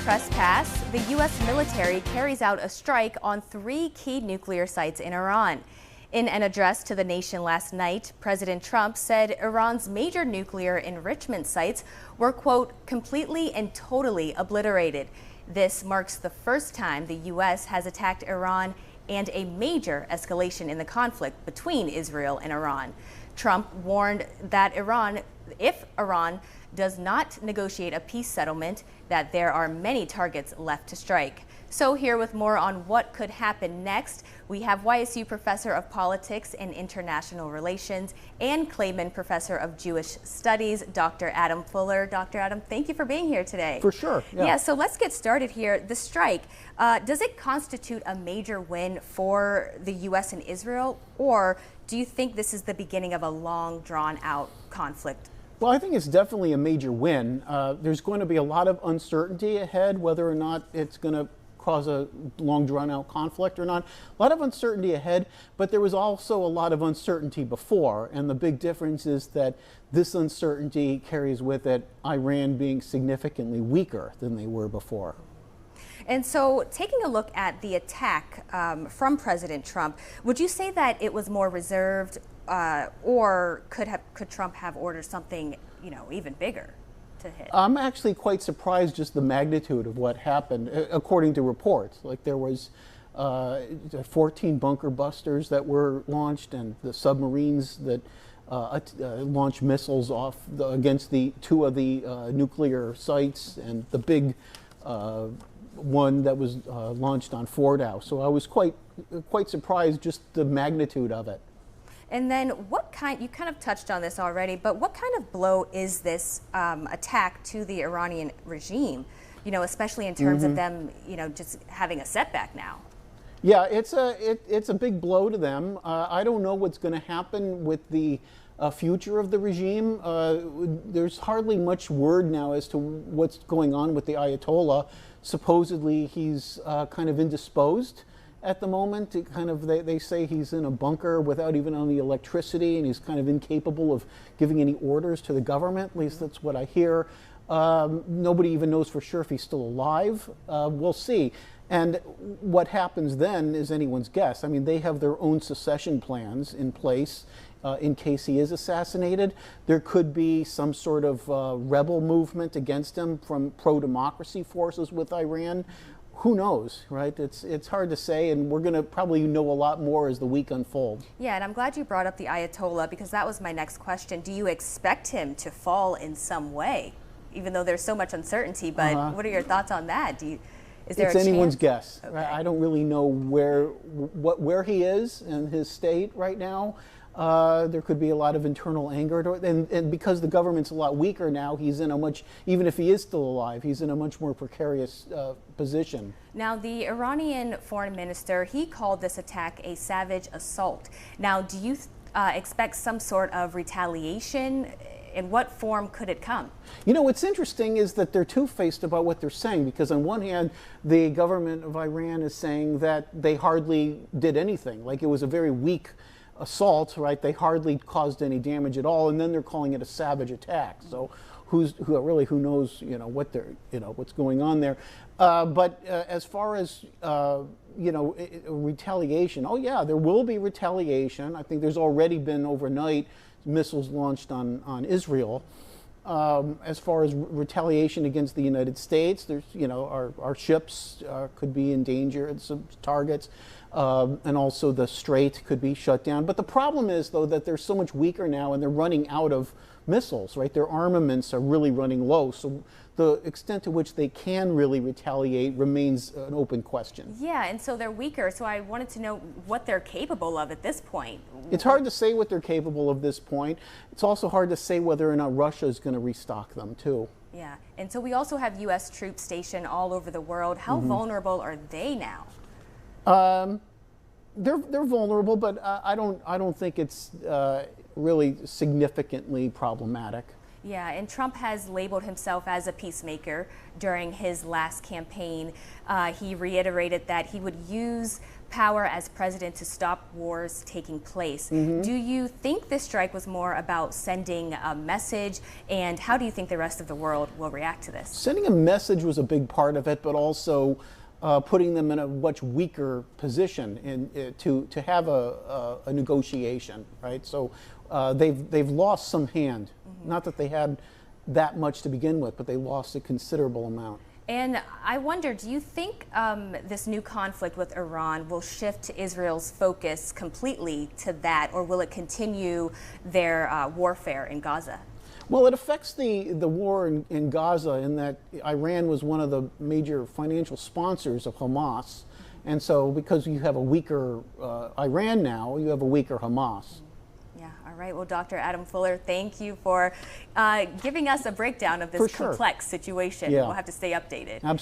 trespass, the U.S. military carries out a strike on 3 key nuclear sites in Iran. In an address to the nation last night, President Trump said Iran's major nuclear enrichment sites were, quote, completely and totally obliterated. This marks the first time the U.S. has attacked Iran and a major escalation in the conflict between Israel and Iran. Trump warned that if Iran does not negotiate a peace settlement, that there are many targets left to strike. So here with more on what could happen next, we have YSU Professor of Politics and International Relations and Clayman Professor of Jewish Studies, Dr. Adam Fuller. Dr. Adam, thank you for being here today. For sure. Yeah, so let's get started here. The strike, does it constitute a major win for the U.S. and Israel, or do you think this is the beginning of a long, drawn-out conflict? Well, I think it's definitely a major win. There's going to be a lot of uncertainty ahead, whether or not it's going to cause a long drawn-out conflict or not. A lot of uncertainty ahead, but there was also a lot of uncertainty before, and the big difference is that this uncertainty carries with it Iran being significantly weaker than they were before. And so, taking a look at the attack from President Trump, would you say that it was more reserved, or could Trump have ordered something, even bigger to hit? I'm actually quite surprised just the magnitude of what happened, according to reports. Like there was 14 bunker busters that were launched, and the submarines that launched missiles off against the 2 of the nuclear sites, and the big one that was launched on Fordow. So I was quite surprised just the magnitude of it. And then you kind of touched on this already, but what kind of blow is this attack to the Iranian regime, especially in terms of them, just having a setback now? Yeah, it's a big blow to them. I don't know what's going to happen with the future of the regime. There's hardly much word now as to what's going on with the Ayatollah. Supposedly he's kind of indisposed at the moment. They say he's in a bunker without even any electricity, and he's kind of incapable of giving any orders to the government. At least that's what I hear. Nobody even knows for sure if he's still alive. We'll see. And what happens then is anyone's guess. I mean, they have their own secession plans in place in case he is assassinated. There could be some sort of rebel movement against him from pro-democracy forces with Iran. Who knows, right? It's hard to say, and we're going to probably know a lot more as the week unfolds. Yeah, and I'm glad you brought up the Ayatollah, because that was my next question. Do you expect him to fall in some way, even though there's so much uncertainty? But what are your thoughts on that? Is there a chance? It's anyone's guess. Okay. I don't really know where he is in his state right now. There could be a lot of internal anger, and because the government's a lot weaker now, he's in a much, even if he is still alive, he's in a much more precarious position. Now, the Iranian foreign minister, he called this attack a savage assault. Now, do you expect some sort of retaliation? In what form could it come? What's interesting is that they're two-faced about what they're saying, because on one hand, the government of Iran is saying that they hardly did anything, like it was a very weak assault, right? They hardly caused any damage at all, and then they're calling it a savage attack. So who knows, what's going on there. But as far as retaliation, oh yeah, there will be retaliation. I think there's already been overnight missiles launched on Israel. As far as retaliation against the United States, there's our ships could be in danger at some targets. And also the Strait could be shut down. But the problem is, though, that they're so much weaker now, and they're running out of missiles, right? Their armaments are really running low. So the extent to which they can really retaliate remains an open question. Yeah, and so they're weaker. So I wanted to know what they're capable of at this point. It's hard to say what they're capable of this point. It's also hard to say whether or not Russia is going to restock them, too. Yeah, and so we also have U.S. troops stationed all over the world. How vulnerable are they now? They're vulnerable, but I don't think it's really significantly problematic. Yeah, and Trump has labeled himself as a peacemaker during his last campaign. He reiterated that he would use power as president to stop wars taking place. Do you think this strike was more about sending a message, and how do you think the rest of the world will react to this? Sending a message was a big part of it, but also putting them in a much weaker position to have a negotiation, right? So they've lost some hand. Not that they had that much to begin with, but they lost a considerable amount. And I wonder, do you think this new conflict with Iran will shift Israel's focus completely to that, or will it continue their warfare in Gaza? Well, it affects the war in Gaza in that Iran was one of the major financial sponsors of Hamas. And so because you have a weaker Iran now, you have a weaker Hamas. Yeah, all right. Well, Dr. Adam Fuller, thank you for giving us a breakdown of this complex situation. Yeah. We'll have to stay updated. Absolutely.